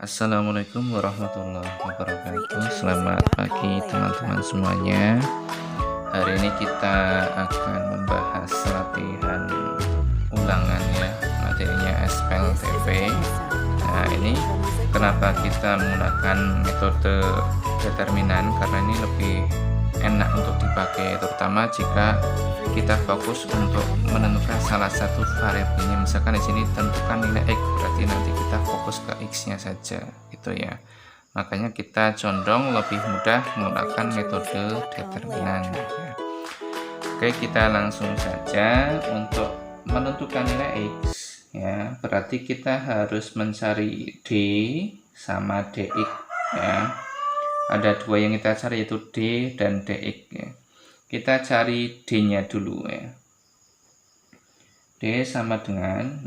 Assalamualaikum warahmatullahi wabarakatuh. Selamat pagi teman-teman semuanya. Hari ini kita akan membahas latihan ulangan ya, materinya SPLTP. Nah, ini kenapa kita menggunakan metode determinan, karena ini lebih enak untuk dipakai, terutama jika kita fokus untuk menentukan salah satu variabelnya. Misalkan di sini tentukan nilai X, berarti nanti kita fokus ke X-nya saja gitu ya. Makanya kita condong lebih mudah menggunakan metode determinan ya. Oke, kita langsung saja untuk menentukan nilai X ya. Berarti kita harus mencari D sama DX ya. Ada dua yang kita cari, yaitu D dan DX ya. Kita cari D-nya dulu ya. D sama dengan,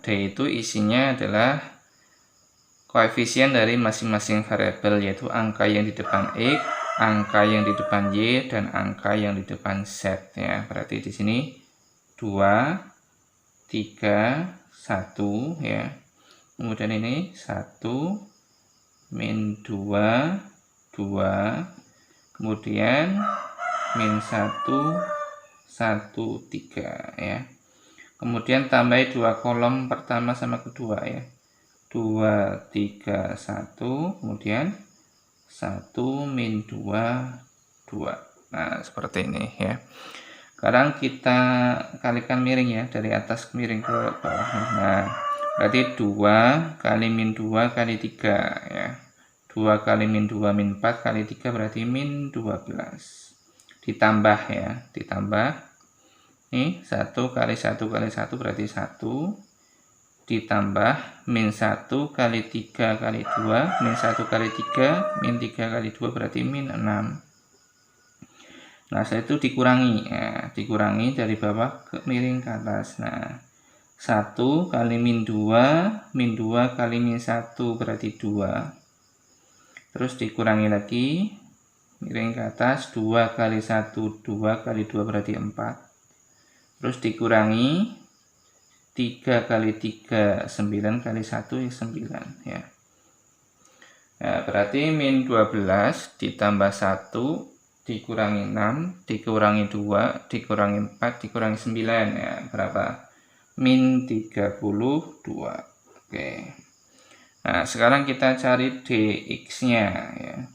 D itu isinya adalah koefisien dari masing-masing variabel, yaitu angka yang di depan X, angka yang di depan Y, dan angka yang di depan Z ya. Berarti di sini 2, 3, 1 ya. Kemudian ini 1, min 2, 2, kemudian min 1, 1, 3 ya. Kemudian tambahi dua kolom pertama sama kedua ya. 2, 3, 1, kemudian 1, min 2, 2. Nah, seperti ini ya. Sekarang kita kalikan miring ya, dari atas ke miring ke bawah. Nah, berarti 2 kali min 2 kali 3 ya. 2 kali min 2 min 4 kali 3 berarti min 12. Ditambah ya, ditambah nih 1 kali 1 kali 1 berarti 1, ditambah min 1 kali 3 kali 2, min 1 kali 3, min 3 kali 2 berarti min 6. Nah, setelah itu dikurangi ya, dikurangi dari bawah ke miring ke atas. Nah, 1 kali min 2 kali min 1 berarti 2. Terus dikurangi lagi, miring ke atas, 2 kali 1, 2 kali 2 berarti 4. Terus dikurangi 3 kali 3, 9 kali 1 ya 9 ya. Nah, berarti min 12 ditambah 1 dikurangi 6 dikurangi 2 dikurangi 4 dikurangi 9 ya, berapa? Min 32. Oke. Nah, sekarang kita cari DX-nya ya.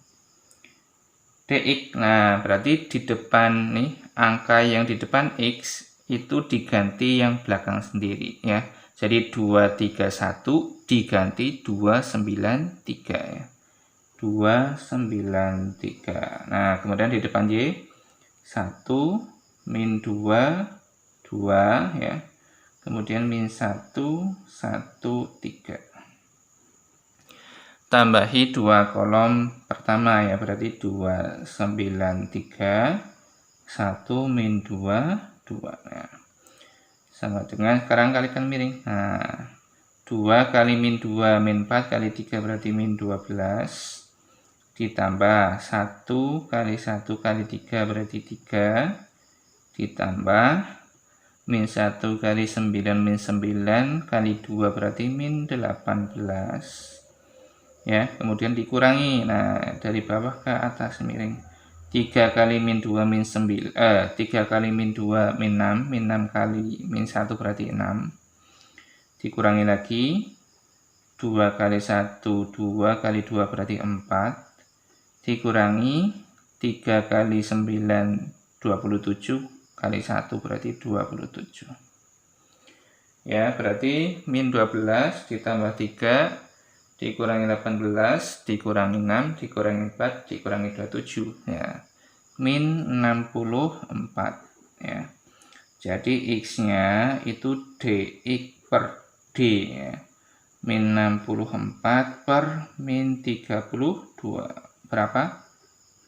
DX, nah berarti di depan nih, angka yang di depan X itu diganti yang belakang sendiri ya. Jadi 231 diganti 293 ya. 293. Nah, kemudian di depan Y 1 min 2 2 ya. Kemudian min 1 1 3. Tambahi dua kolom pertama ya, berarti 293 1 min 2 2 ya. Sama dengan sekarang kalikan miring. Nah, 2 kali min 2 min 4 kali 3 berarti min 12, ditambah 1 kali 1 kali 3 berarti 3, ditambah min 1 kali 9 min 9 kali 2 berarti min 18 ya. Kemudian dikurangi, nah dari bawah ke atas miring. 3 kali min 2 min 9 3 kali min 2 min 6 min 6 kali min 1 berarti 6, dikurangi lagi 2 kali 1 2 kali 2 berarti 4, dikurangi 3 kali 9 27 kali 1 berarti 27 ya. Berarti min 12 ditambah 3 dikurangi 18 dikurangi 6 dikurangi 4 dikurangi 27 ya, min 64 ya. Jadi X-nya itu DX per D ya. Min 64 per min 32 berapa?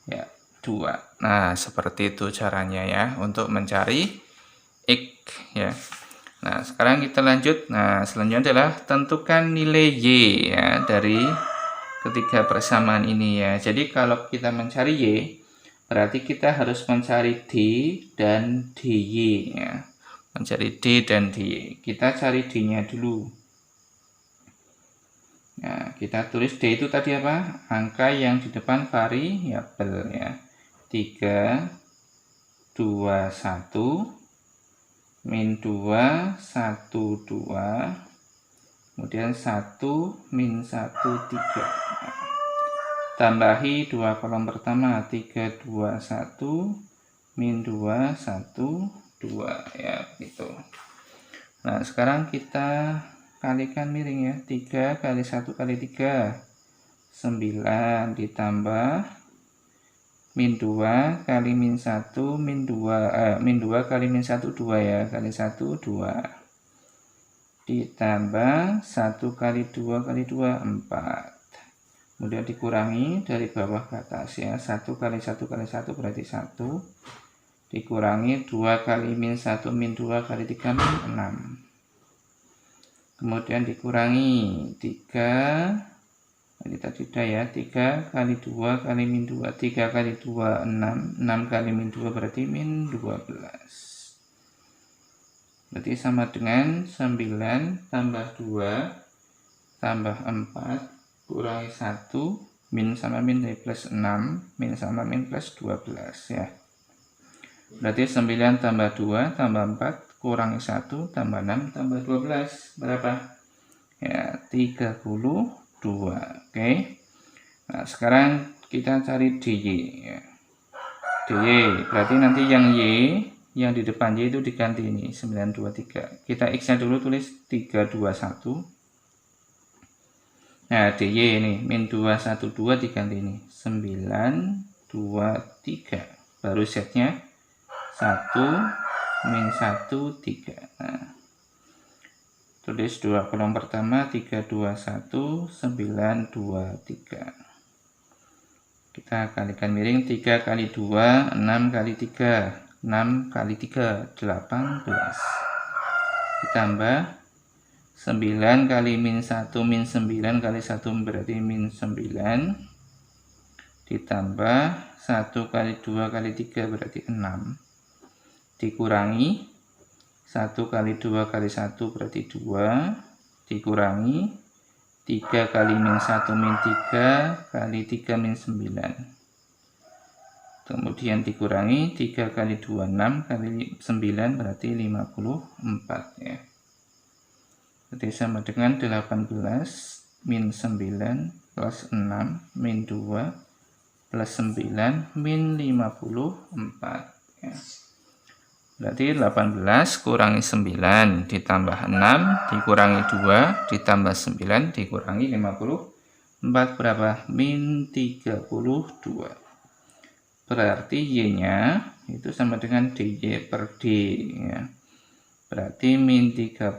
Ya, 2. Nah, seperti itu caranya ya untuk mencari X ya. Nah, sekarang kita lanjut. Nah, selanjutnya adalah tentukan nilai Y ya dari ketiga persamaan ini ya. Jadi kalau kita mencari Y, berarti kita harus mencari D dan DY ya. Mencari D dan DY. Kita cari D-nya dulu. Nah, kita tulis D itu tadi apa? Angka yang di depan variabel ya. 3, 2, 1, min 2, 1, 2, kemudian 1, min 1, 3. Tambahi dua kolom pertama, 3, 2, 1, min 2, 1, 2 ya, gitu. Nah, sekarang kita kalikan miring ya. 3 kali 1 kali 3, 9 ditambah min 2 kali min 1 min 2 kali min 1 2 ya, kali 1 2 ditambah 1 kali 2 kali 2 4, kemudian dikurangi dari bawah ke atas ya. 1 kali 1 kali 1 berarti 1, dikurangi 2 kali min 1 min 2 kali 3 min 6, kemudian dikurangi 3, ini tadi udah ya, 3 kali 2 kali min 2, 3 kali 2 6, 6 kali min 2 berarti min 12. Berarti sama dengan 9 tambah 2 tambah 4 kurangi 1, min sama min dari plus 6, min sama min plus 12 ya. Berarti 9 tambah 2 tambah 4 kurangi 1 tambah 6 tambah 12 berapa? Ya, 32. Oke. Nah, sekarang kita cari DY ya. DY berarti nanti yang Y, yang di depan Y itu diganti ini 923. Kita X nya dulu, tulis 321. Nah, DY ini min 212 diganti ini 923. Baru setnya 1 min 1 3. Nah, tulis dua kolom pertama 321 923. Kita kalikan miring, 3 kali 2 6 kali 3, 6 kali 3 18, ditambah 9 kali min 1 min 9 kali 1 berarti min 9, ditambah 1 kali 2 kali 3 berarti 6, dikurangi 1 kali 2 kali 1 berarti 2, dikurangi 3 kali min 1 min 3 kali 3 min 9, kemudian dikurangi 3 kali 2 6 kali 9 berarti 54 ya. Berarti sama dengan 18 min 9 plus 6 min 2 plus 9 min 54 ya. Berarti 18 kurangi 9 ditambah 6 dikurangi 2 ditambah 9 dikurangi 54 berapa? Min 32. Berarti Y-nya itu sama dengan DY per D ya. Berarti min 32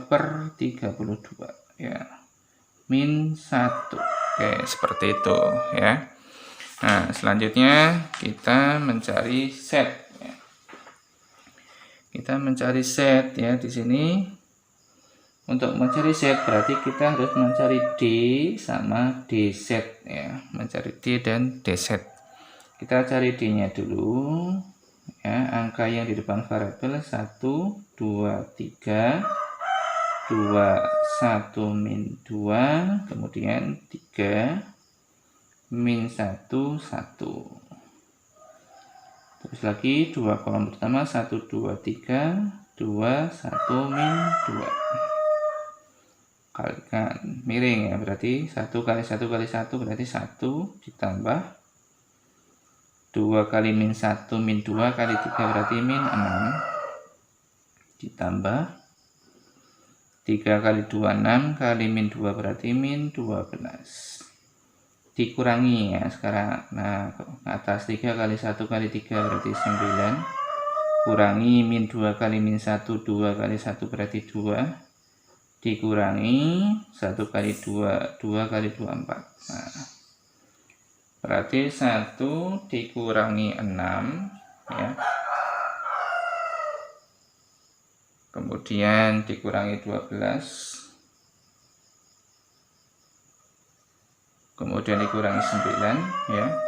per 32 ya. Min 1. Oke, seperti itu ya. Nah, selanjutnya kita mencari set. Kita mencari set ya di sini. Untuk mencari set berarti kita harus mencari D sama D set ya, mencari D dan D set. Kita cari D-nya dulu ya, angka yang di depan variabel 1 2 3 2 1 min 2, kemudian 3 min 1 1. Terus lagi dua kolom pertama 1 2 3 2 1 min 2. Kalikan miring ya, berarti 1 kali 1 kali 1 berarti 1, ditambah 2 kali min 1 min 2 kali 3 berarti min 6, ditambah 3 kali 2 6 kali min 2 berarti min 12, dikurangi ya sekarang. Nah, atas 3 kali 1 kali 3 berarti 9, kurangi min 2 kali min 1 2 kali 1 berarti 2, dikurangi 1 kali 2 2 kali 2 4. Nah, berarti 1 dikurangi 6 ya, kemudian dikurangi 12, kemudian dikurangi 9 ya,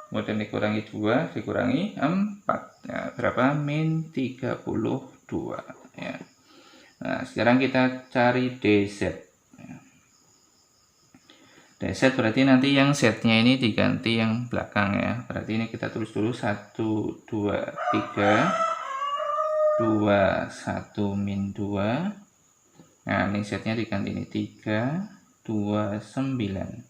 kemudian dikurangi 2 dikurangi 4 ya, berapa? Min 32 ya. Nah, sekarang kita cari DZ ya. dz berarti nanti yang z-nya ini diganti yang belakang ya. Berarti ini kita tulis dulu 1, 2, 3, 2, 1, min 2. Nah, ini z-nya diganti ini 3, 2, 9.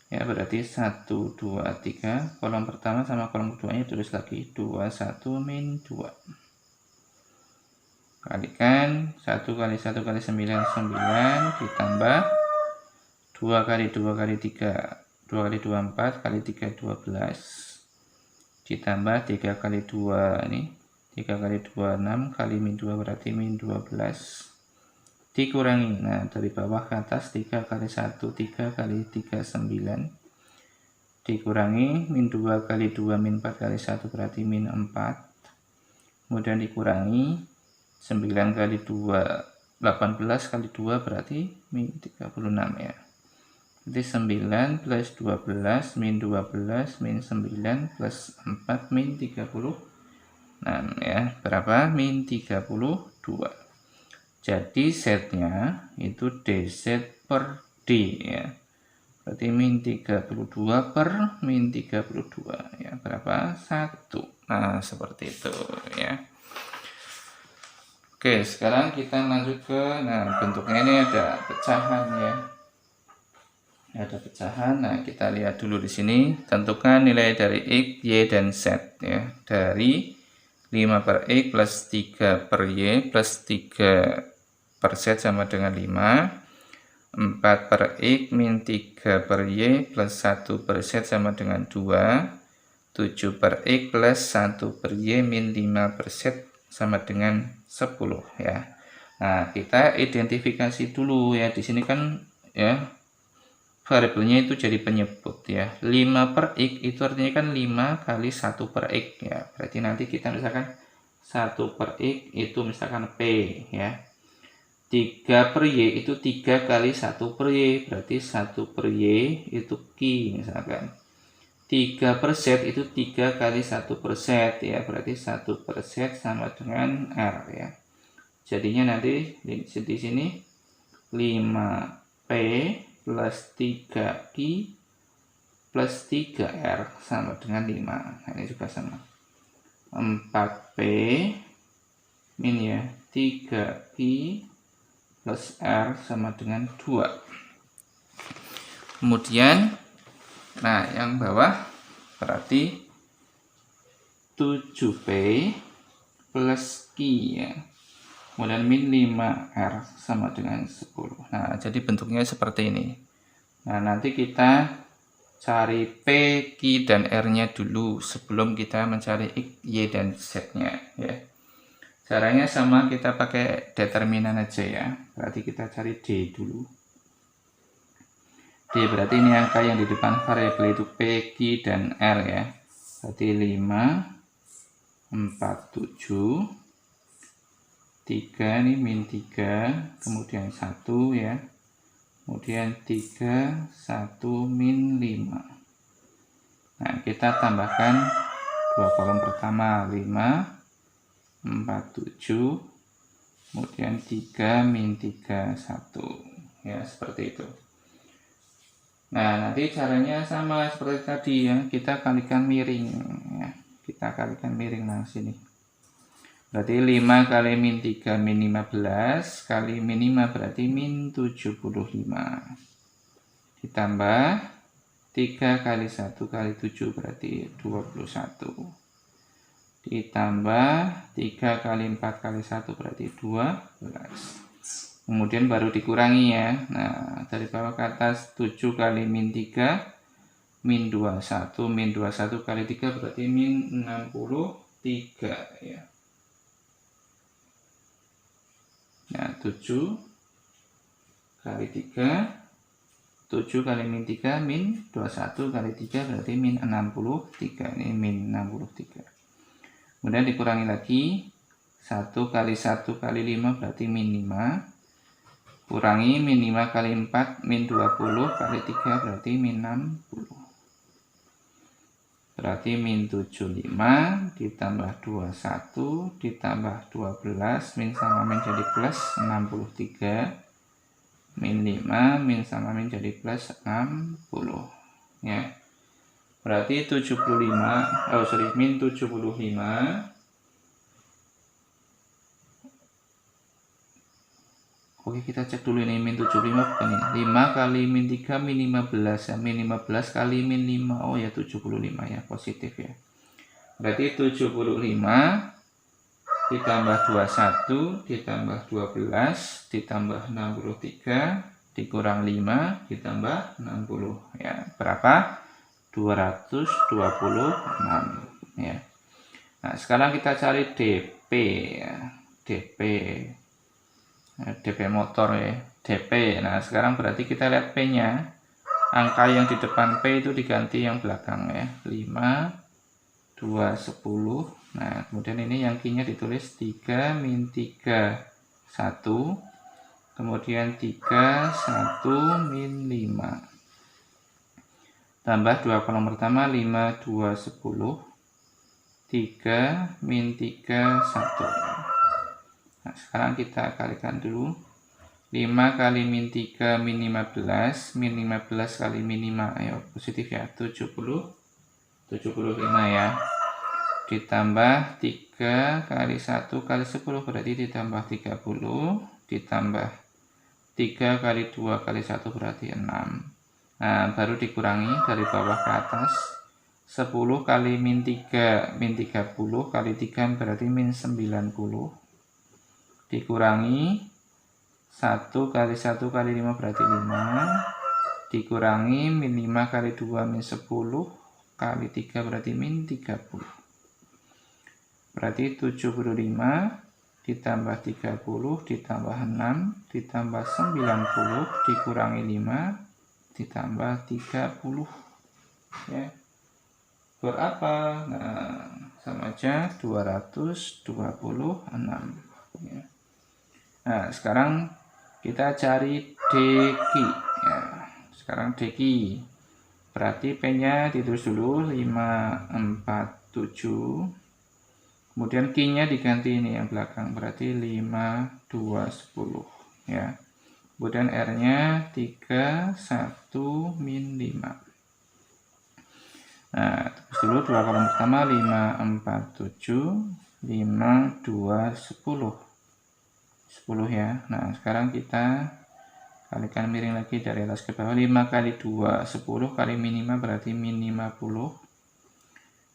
Ya, berarti 1, 2, 3. Kolom pertama sama kolom keduanya tulis lagi 2, 1, min 2. Kalikan 1 kali 1 kali 9, 9. Ditambah 2 kali 2 kali 3. 2 kali 2, 4. Kali 3, 12. Ditambah 3 kali 2 ini. 3 kali 2, 6. Kali min 2 berarti min 12. Dikurangi, nah dari bawah ke atas 3 kali 1, 3 kali 3, 9. Dikurangi, min 2 kali 2, min 4 kali 1 berarti min 4. Kemudian dikurangi, 9 kali 2, 18 kali 2 berarti min 36 ya. Jadi 9 plus 12, min 12, min 9 plus 4, min 36 ya. Berapa? Min 32. Jadi Z-nya itu dz per d ya. Berarti min 32 per min 32 ya. Berapa? 1. Nah, seperti itu ya. Oke, sekarang kita lanjut ke bentuknya ini ada pecahan ya. Ada pecahan. Nah, kita lihat dulu di sini. Tentukan nilai dari X, Y, dan Z ya. Dari 5 per X plus 3 per Y plus 3 per Z sama dengan 5. 4 per X min 3 per Y plus 1 per Z sama dengan 2. 7 per X plus 1 per Y min 5 per Z sama dengan 10 ya. Nah, kita identifikasi dulu ya. Di sini kan ya variabelnya itu jadi penyebut ya. 5 per X itu artinya kan 5 kali 1 per X ya. Berarti nanti kita misalkan 1 per X itu misalkan P ya. 3 per Y itu 3 kali 1 per Y, berarti 1 per Y itu Q misalkan. 3 per Z itu 3 kali 1 per Z ya, berarti 1 per Z sama dengan R ya. Jadinya nanti di sini 5P plus 3Q plus 3R sama dengan 5. Nah, ini juga sama. 4P min ya, 3Q plus R sama dengan 2. Kemudian, nah yang bawah berarti 7P plus Q ya. Kemudian min 5R sama dengan 10. Nah, jadi bentuknya seperti ini. Nah, nanti kita cari P, Q, dan R-nya dulu sebelum kita mencari X, Y, dan Z-nya ya. Caranya sama, kita pakai determinan aja ya. Berarti kita cari D dulu. D berarti ini angka yang di depan variabel itu P, Q, dan R ya. Berarti 5, 4, 7. 3 ini min 3, kemudian 1 ya. Kemudian 3, 1, min 5. Nah, kita tambahkan dua kolom pertama 5, 4, 7, kemudian 3, min 3, 1 ya, seperti itu. Nah, nanti caranya sama seperti tadi ya, kita kalikan miring ya. Kita kalikan miring nah sini. Berarti 5 kali min 3 min 15 kali min 5 berarti min 75. Ditambah 3 kali 1 kali 7 berarti 21. Ditambah 3 kali 4 kali 1 berarti 12. Kemudian baru dikurangi ya. Nah, dari bawah ke atas 7 kali min 3 min 21. Min 21 kali 3 berarti min 63 ya. Nah, 7 kali 3, 7 kali min 3 min 21 kali 3 berarti min 63. Ini min 63. Kemudian dikurangi lagi 1 kali 1 kali 5 berarti min 5. Kurangi min 5 kali 4 min 20 kali 3 berarti min 60. Berarti min 75 ditambah 21 ditambah 12 min sama min jadi plus 63 min 5, min sama min jadi plus 60 ya. Berarti 75, min 75. Oke, kita cek dulu ini min 75 bukan ini. 5 kali min 3 min 15 ya. Min 15 kali min 5. Oh ya 75 ya, positif ya. Berarti 75 ditambah 21 ditambah 12 ditambah 63 dikurang 5 ditambah 60 ya. Berapa? 226 ya. Nah, sekarang kita cari DP ya. DP motor ya. DP. Nah, sekarang berarti kita lihat P-nya. Angka yang di depan P itu diganti yang belakang ya. 5 2 10. Nah, kemudian ini yang Q-nya ditulis 3 min 3 1. Kemudian 3 1 min 5. Tambah 2 kolom pertama 5 2 10. 3 min 3 1. Nah, sekarang kita kalikan dulu. 5 kali min 3 min 15. Min 15 kali min 5. Ayo positif ya. 75 ya. Ditambah 3 kali 1 kali 10 berarti ditambah 30. Ditambah 3 kali 2 kali 1 berarti 6. Nah, baru dikurangi dari bawah ke atas. 10 kali min 3 min 30 kali 3 berarti min 90. Dikurangi 1 kali 1 kali 5 berarti 5. Dikurangi min 5 kali 2 min 10 kali 3 berarti min 30. Berarti 75 ditambah 30 ditambah 6 ditambah 90 dikurangi 5 ditambah 30 ya. Berapa? Nah, sama aja 226 ya. Nah, sekarang kita cari DQ ya. Sekarang DQ berarti P-nya ditulis dulu 547. Kemudian Q-nya diganti ini yang belakang berarti 5 2 10 ya. Kemudian R-nya 3 1 min 5. Nah, terus dulu 2 kolom pertama 5 4 7 5 2 10 ya. Nah, sekarang kita kalikan miring lagi dari atas ke bawah. 5 kali 2 10 kali min 5 berarti min 50.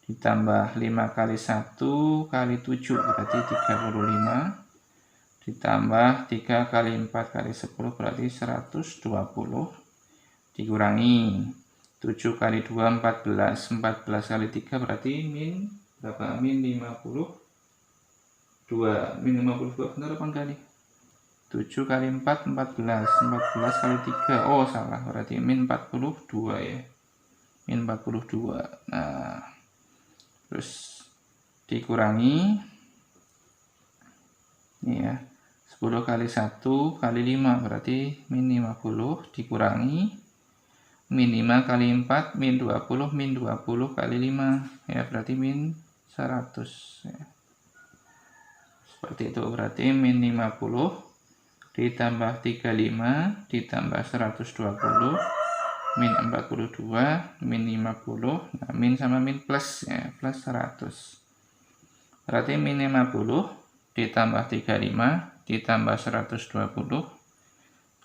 Ditambah 5 kali 1 kali 7 berarti 35. Ditambah 3 kali 4 kali 10 berarti 120. Dikurangi 7 kali 2 14. 14 kali 3 berarti min berapa? Min 52. Min 52 benar apa enggak nih? 7 kali 4 14. 14 kali 3. Oh salah, berarti min 42 ya. Min 42. Nah, terus dikurangi ini ya, 10 kali 1 kali 5 berarti min 50. Dikurangi min 5 kali 4 min 20 min 20 kali 5 ya, berarti min 100 ya. Seperti itu, berarti min 50 ditambah 35 ditambah 120 min 42 min 50. Nah, min sama min plus ya, plus 100. Berarti min 50 ditambah 35 ditambah 120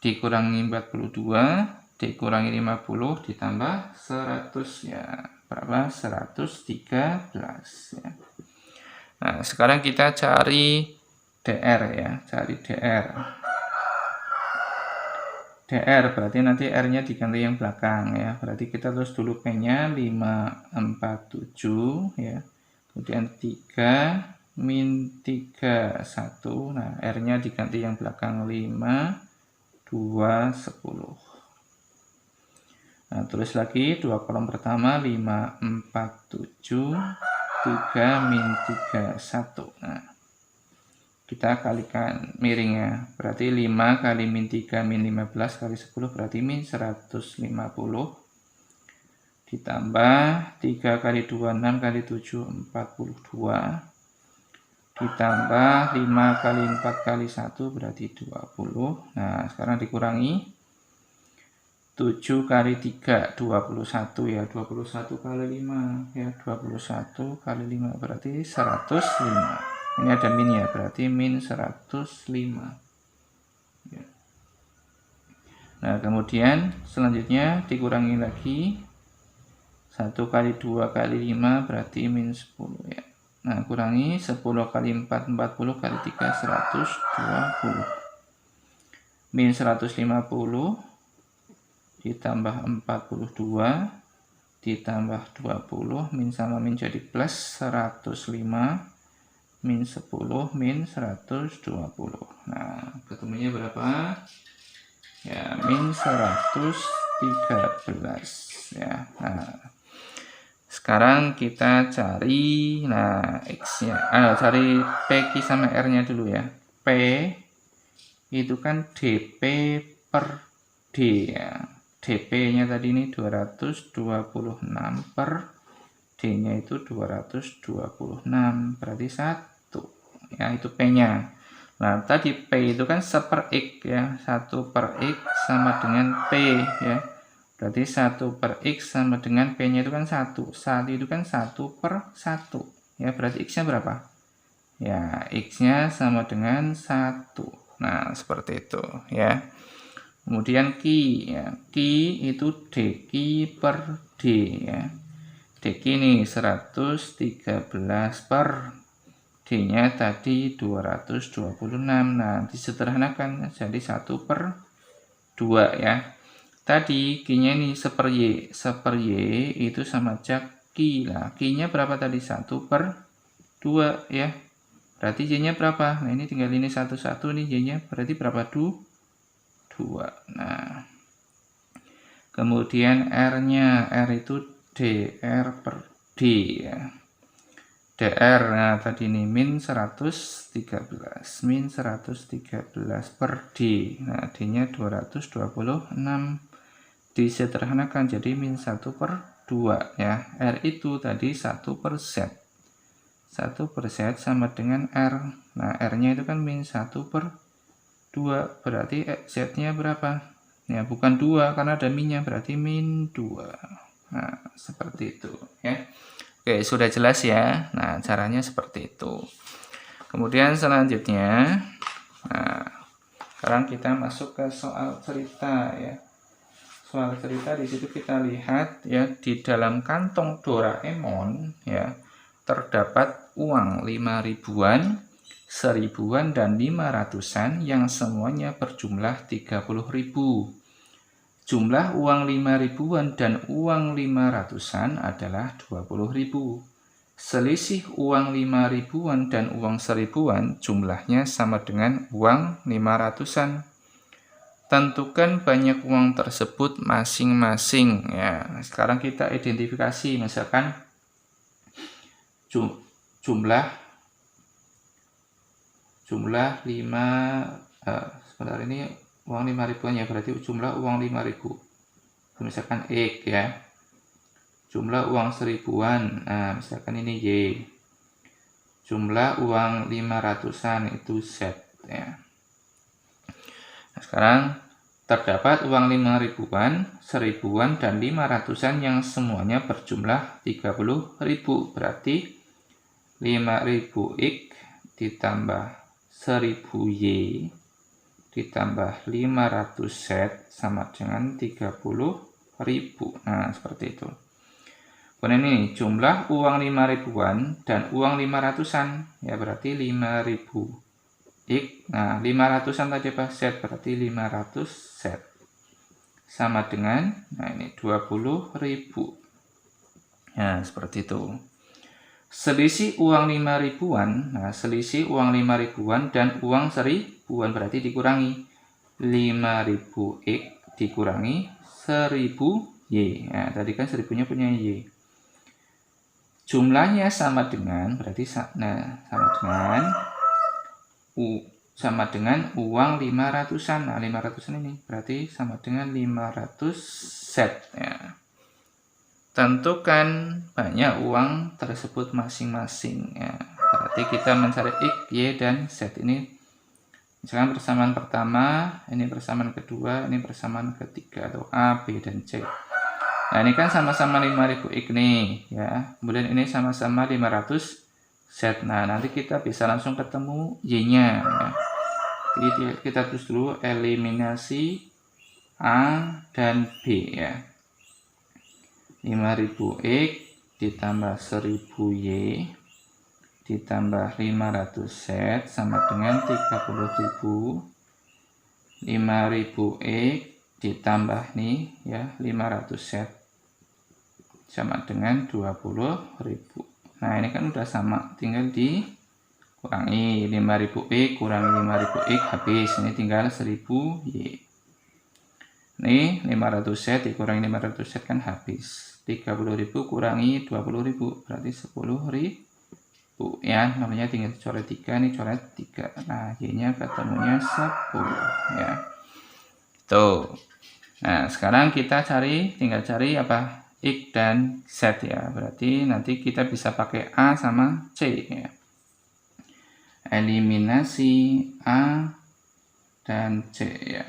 dikurangi 42 dikurangi 50 ditambah 100 ya. Berapa? 113 ya. Nah, sekarang kita cari DR ya, cari DR. DR berarti nanti R-nya diganti yang belakang ya. Berarti kita tulis dulu P-nya 547 ya. Kemudian 3 min 3 1. Nah, R-nya diganti yang belakang 5 2 10. Nah, tulis lagi 2 kolom pertama 547 3 min 3 1. Nah, kita kalikan miringnya, berarti 5 kali min 3 min 15 kali 10 berarti min 150. Ditambah 3 kali 2 6 kali 7 42. ditambah 5 kali 4 kali 1 berarti 20. Nah, sekarang dikurangi 7 kali 3, 21 ya, 21 kali 5 ya, 21 kali 5 berarti 105. Ini ada min ya, berarti min 105 ya. Nah, kemudian selanjutnya dikurangi lagi 1 kali 2 kali 5 berarti min 10 ya. Nah, kurangi 10 kali 4, 40 kali 3, 120. Min 150 ditambah 42 ditambah 20, min sama min jadi plus 105, min 10, min 120. Nah, ketemunya berapa? Ya, min 113 ya. Nah, sekarang kita cari X-nya. Cari PQ sama R-nya dulu ya. P itu kan DP per D ya. DP-nya tadi ini 226 per D-nya itu 226. Berarti 1. Ya, itu P-nya. Nah, tadi P itu kan 1 per X ya. 1 per X sama dengan P ya. Berarti 1 per X sama dengan P-nya itu kan 1. 1 itu kan 1 per 1. Ya, berarti X-nya berapa? Ya, X-nya sama dengan 1. Nah, seperti itu ya. Kemudian Q ya. Q itu DQ per D ya. DQ ini 113 per D-nya tadi 226. Nah, disederhanakan jadi 1 per 2 ya. Tadi Q-nya ini 1 per Y. 1 per Y itu sama aja Q lah. Q-nya berapa tadi? 1 per 2 ya. Berarti Y-nya berapa? Nah, ini tinggal ini 1, nih Y-nya berarti berapa? 2. Nah, kemudian R-nya. R itu DR per D ya. DR, nah tadi ini min 113. Min 113 per D. Nah, D-nya 226. Disederhanakan jadi min 1 per 2 ya. R itu tadi 1 per Z. 1 per Z sama dengan R. Nah, R-nya itu kan min 1 per 2. Berarti Z-nya berapa? Ya, bukan 2 karena ada min-nya, berarti min 2. Nah, seperti itu ya. Oke, sudah jelas ya. Nah, caranya seperti itu. Kemudian selanjutnya, nah, sekarang kita masuk ke soal cerita ya. Soal cerita di situ kita lihat ya, di dalam kantong Doraemon ya terdapat uang 5 ribuan, 1000-an dan 500-an yang semuanya berjumlah 30.000. Jumlah uang 5 ribuan dan uang 500-an adalah 20.000. Selisih uang 5 ribuan dan uang 1000-an jumlahnya sama dengan uang 500-an. Tentukan banyak uang tersebut masing-masing ya. Sekarang kita identifikasi, misalkan jumlah 5 sebentar, ini uang 5 ribuan ya, berarti jumlah uang 5.000 misalkan X ya. Jumlah uang 1000-an, nah misalkan ini Y. Jumlah uang 500-an itu Z ya. Nah, sekarang terdapat uang 5 ribuan, 1000-an dan 500-an yang semuanya berjumlah 30.000. Berarti 5.000 X ditambah 1000 Y ditambah 500 Z sama dengan 30.000. Nah, seperti itu. Kemudian ini jumlah uang 5 ribuan dan uang 500-an ya, berarti 5.000 X. Nah, 500-an tadi apa? Z, berarti 500 Z sama dengan, nah ini 20.000. Nah, seperti itu. Selisih uang 5 ribuan, nah selisih uang 5 ribuan dan uang 1000-an berarti dikurangi 5.000 X dikurangi 1000 Y. Nah, tadi kan 1000-nya punya Y. Jumlahnya sama dengan, berarti sama dengan uang 500-an. Nah, 500-an ini berarti sama dengan 500 Z ya. Tentukan banyak uang tersebut masing-masing ya. Berarti Berarti kita mencari X, Y, dan Z. Ini misalkan persamaan pertama, ini persamaan kedua, ini persamaan ketiga, atau A, B, dan C. Nah, ini kan sama-sama 5000X nih, ya. Kemudian ini sama-sama 500Z. Nah, nanti kita bisa langsung ketemu Y-nya, ya. Jadi kita tulis dulu eliminasi A dan B, ya. 5000X ditambah 1000Y ditambah 500Z sama dengan 30.000. 5000X ditambah nih ya 500Z sama dengan 20.000. Nah, ini kan udah sama, tinggal dikurangi 5000X kurangi 5000X habis. Ini tinggal 1000Y. Nih 500Z dikurangi 500Z kan habis. 30.000 kurangi 20.000 berarti 10.000 ya. Namanya tinggal coret 3, nih coret 3. Nah, Y-nya ketemunya 10 ya. Tuh. Nah, sekarang kita tinggal cari apa? X dan Z ya. Berarti nanti kita bisa pakai A sama C ya. Eliminasi A dan C ya.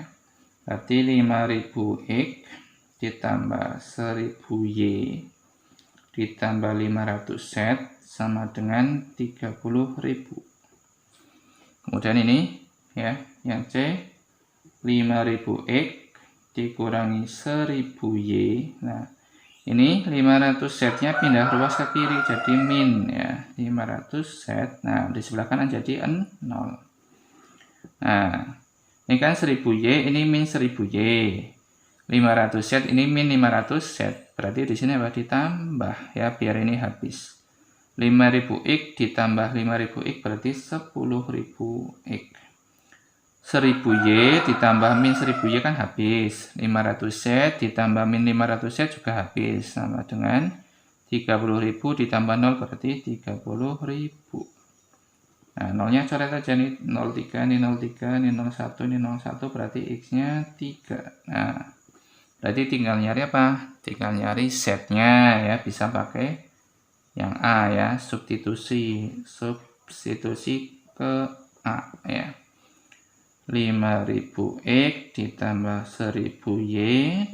Berarti 5000X ditambah 1000Y ditambah 500Z sama dengan 30.000. Kemudian ini ya, yang C 5000X dikurangi 1000Y. Nah, ini 500Z-nya pindah ruas ke kiri jadi min ya, 500Z. Nah, di sebelah kanan jadi 0. Nah, ini kan 1000Y, ini min 1000Y. 500Z ini min 500Z. Berarti di sini apa? Ditambah ya, biar ini habis. 5000X ditambah 5000X berarti 10.000X. 1000Y ditambah min 1000Y kan habis. 500Z ditambah min 500Z juga habis. Sama dengan 30.000 ditambah 0 berarti 30.000. Nah, nolnya coret aja nih. 03, ini 03, ini 01, ini 01 berarti X-nya 3. Nah, berarti tinggal nyari apa? Tinggal nyari Z-nya ya. Bisa pakai yang A ya. Substitusi ke A ya. 5000X ditambah 1000Y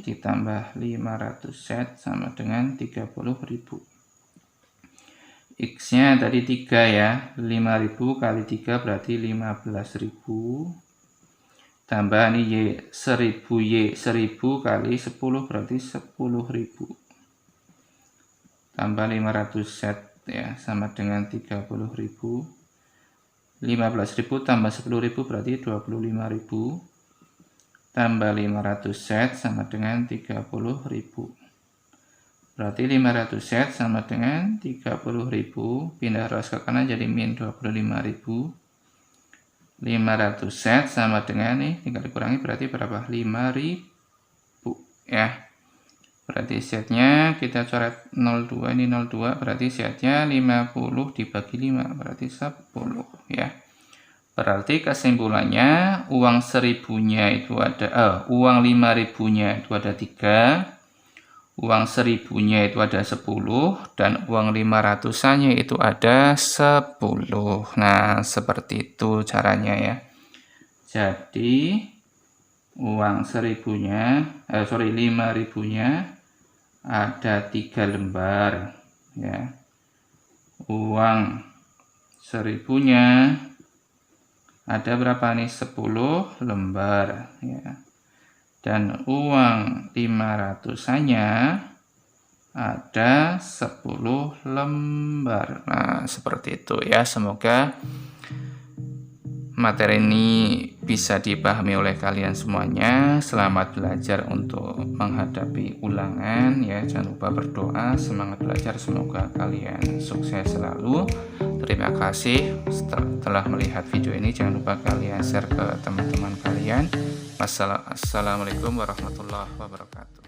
ditambah 500Z sama dengan 30.000. X-nya tadi 3 ya. 5000 kali 3 berarti 15.000. Tambah ini Y, 1000Y, 1000 kali 10 berarti 10.000. Tambah 500Z ya, sama dengan 30.000. 15.000 tambah 10.000 berarti 25.000. Tambah 500Z sama dengan 30.000. Berarti 500Z sama dengan 30.000. Pindah ruas ke kanan jadi min 25.000. 500Z sama dengan nih, tinggal dikurangi berarti berapa? 5.000 ya. Berarti Z-nya kita coret 02, ini 02 berarti Z-nya 50 dibagi 5 berarti 10 ya. Berarti kesimpulannya uang 1000-nya itu ada uang 5000-nya itu ada 3, uang 1000-nya itu ada 10, dan uang 500-nya itu ada 10. Nah, seperti itu caranya ya. Jadi uang 1000-nya 5000-nya ada 3 lembar ya. Uang 1000-nya ada berapa nih? 10 lembar ya. Dan uang 500-nya ada 10 lembar. Nah, seperti itu ya. Semoga materi ini bisa dipahami oleh kalian semuanya. Selamat belajar untuk menghadapi ulangan ya. Jangan lupa berdoa, semangat belajar, semoga kalian sukses selalu. Terima kasih telah melihat video ini. Jangan lupa kalian share ke teman-teman kalian. Wassalamualaikum warahmatullahi wabarakatuh.